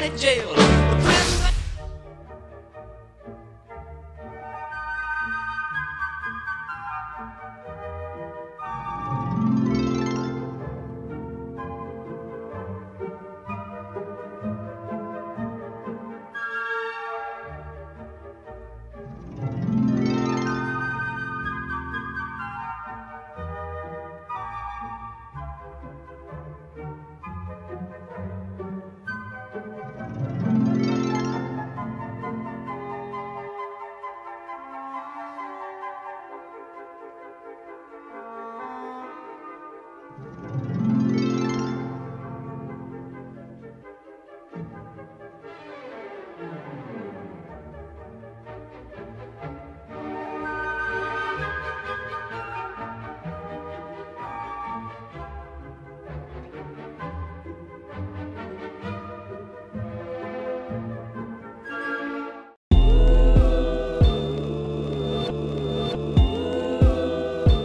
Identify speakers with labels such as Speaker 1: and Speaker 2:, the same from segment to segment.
Speaker 1: county jail.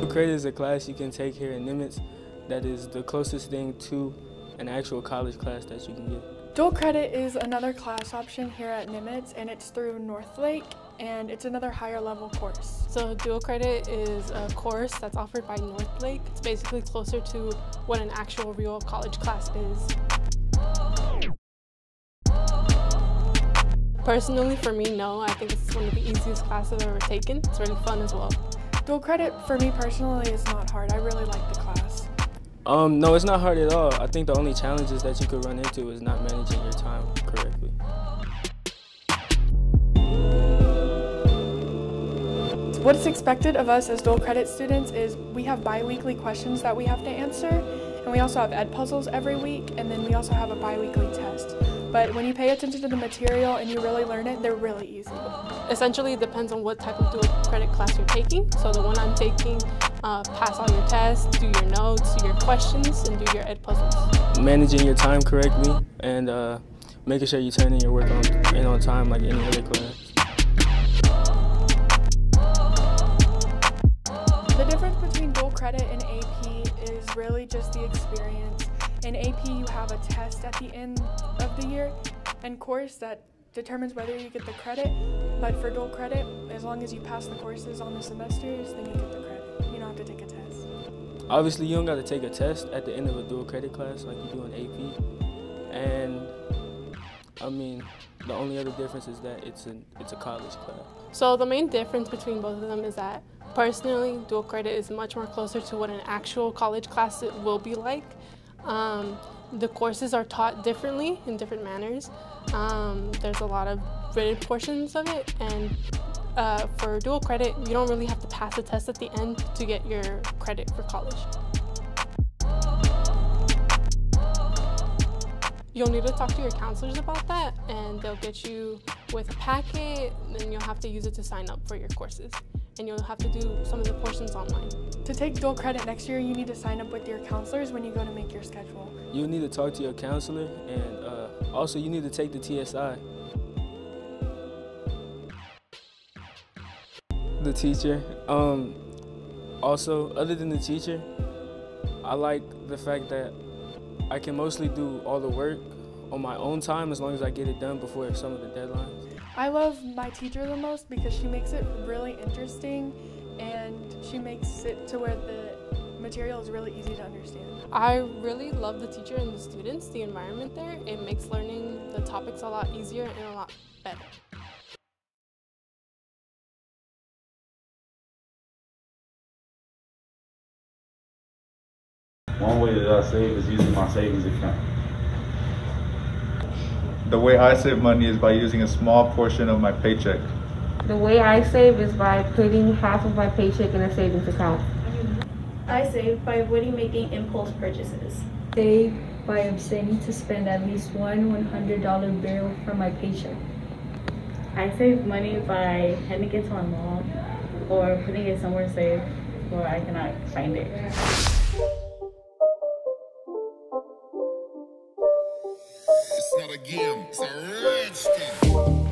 Speaker 2: Credit is a class you can take here in Nimitz that is the closest thing to an actual college class that you can get.
Speaker 3: Dual credit is another class option here at Nimitz, and it's through Northlake, and it's another higher level course.
Speaker 4: So dual credit is a course that's offered by Northlake. It's basically closer to what an actual real college class is. Personally, for me, no. I think it's one of the easiest classes I've ever taken. It's really fun as well.
Speaker 3: Dual credit for me personally is not hard. I really like the class.
Speaker 2: No, it's not hard at all. I think the only challenges that you could run into is not managing your time correctly.
Speaker 3: What's expected of us as dual credit students is we have bi-weekly questions that we have to answer, and we also have ed puzzles every week, and then we also have a bi-weekly test. But when you pay attention to the material and you really learn it, they're really easy.
Speaker 4: Essentially, it depends on what type of dual credit class you're taking. So the one I'm taking, pass all your tests, do your notes, do your questions, and do your ed puzzles.
Speaker 2: Managing your time correctly and making sure you turn in your work on time like any other class.
Speaker 3: The difference between dual credit and AP is really just the experience. In AP, you have a test at the end of the year and course that determines whether you get the credit. But for dual credit, as long as you pass the courses on the semesters, then you get the credit. You don't have to take a test.
Speaker 2: Obviously, you don't got to take a test at the end of a dual credit class like you do in AP. And I mean, the only other difference is that it's a college class.
Speaker 4: So the main difference between both of them is that personally, dual credit is much more closer to what an actual college class will be like. The courses are taught differently in different manners. There's a lot of written portions of it, and for dual credit, you don't really have to pass a test at the end to get your credit for college. You'll need to talk to your counselors about that, and they'll get you with a packet, then you'll have to use it to sign up for your courses. And you'll have to do some of the portions online.
Speaker 3: To take dual credit next year, you need to sign up with your counselors when you go to make your schedule.
Speaker 2: You need to talk to your counselor, and also you need to take the TSI. The teacher. Also, other than the teacher, I like the fact that I can mostly do all the work on my own time as long as I get it done before some of the deadlines.
Speaker 3: I love my teacher the most because she makes it really interesting and she makes it to where the material is really easy to understand.
Speaker 4: I really love the teacher and the students, the environment there. It makes learning the topics a lot easier and a lot better.
Speaker 5: One way that I save is using my savings account.
Speaker 6: The way I save money is by using a small portion of my paycheck.
Speaker 7: The way I save is by putting half of my paycheck in a savings account.
Speaker 8: I save by avoiding making impulse purchases.
Speaker 9: Save by abstaining to spend at least one $100 bill from my paycheck.
Speaker 10: I save money by handing it to my mom or putting it somewhere safe where I cannot find it.
Speaker 11: It's not a game, it's a rich thing.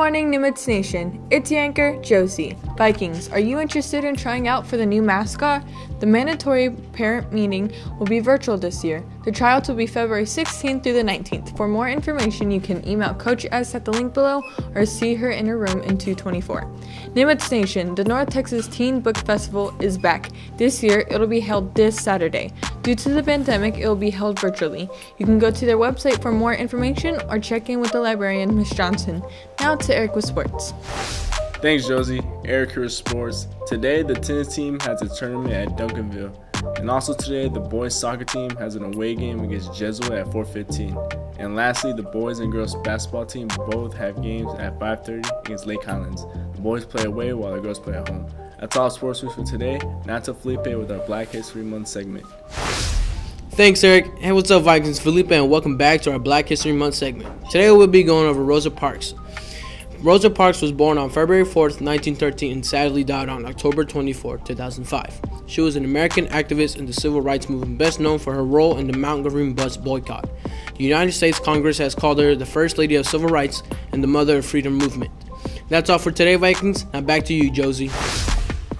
Speaker 1: morning, Nimitz Nation. It's your anchor, Josie. Vikings, are you interested in trying out for the new mascot? The mandatory parent meeting will be virtual this year. The tryouts will be February 16th through the 19th. For more information, you can email Coach S at the link below or see her in her room in 224. Nimitz Nation, the North Texas Teen Book Festival is back. This year, it'll be held this Saturday. Due to the pandemic, it will be held virtually. You can go to their website for more information or check in with the librarian, Ms. Johnson. Now to Eric with sports.
Speaker 12: Thanks, Josie. Eric here with sports. Today, the tennis team has a tournament at Duncanville. And also today, the boys soccer team has an away game against Jesuit at 4:15. And lastly, the boys and girls basketball team both have games at 5:30 against Lake Highlands. The boys play away while the girls play at home. That's all sports news for today. Now to Felipe with our Black History Month segment.
Speaker 13: Thanks, Eric. Hey, what's up, Vikings? Felipe, and welcome back to our Black History Month segment. Today we'll be going over Rosa Parks. Rosa Parks was born on February 4th, 1913, and sadly died on October 24, 2005. She was an American activist in the civil rights movement, best known for her role in the Montgomery bus boycott. The United States Congress has called her the First Lady of Civil Rights and the Mother of Freedom Movement. That's all for today, Vikings. Now back to you, Josie.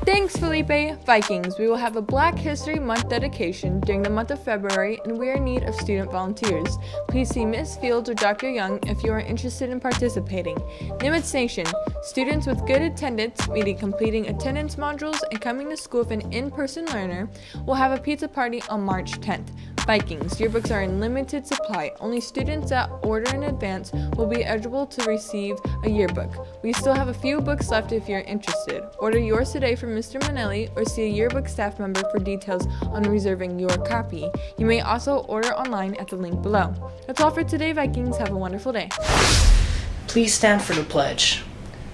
Speaker 1: Thanks, Felipe. Vikings, we will have a Black History Month dedication during the month of February, and we are in need of student volunteers. Please see Ms. Fields or Dr. Young if you are interested in participating. Nimitz Nation, students with good attendance, meaning completing attendance modules and coming to school with an in-person learner, will have a pizza party on March 10th. Vikings, yearbooks are in limited supply. Only students that order in advance will be eligible to receive a yearbook. We still have a few books left if you're interested. Order yours today from Mr. Manelli or see a yearbook staff member for details on reserving your copy. You may also order online at the link below. That's all for today, Vikings. Have a wonderful day.
Speaker 14: Please stand for the pledge.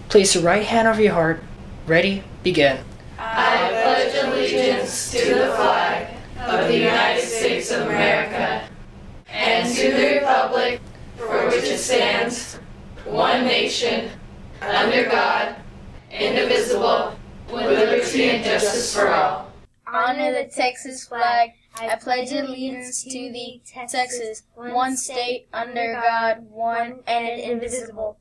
Speaker 14: Place your right hand over your heart. Ready? Begin.
Speaker 15: I pledge allegiance to the flag of the United States of America and to the republic for which it stands, one nation, under God, indivisible, with liberty and justice for all.
Speaker 16: Honor the Texas flag. I pledge allegiance to the Texas, one state, under God, one and indivisible,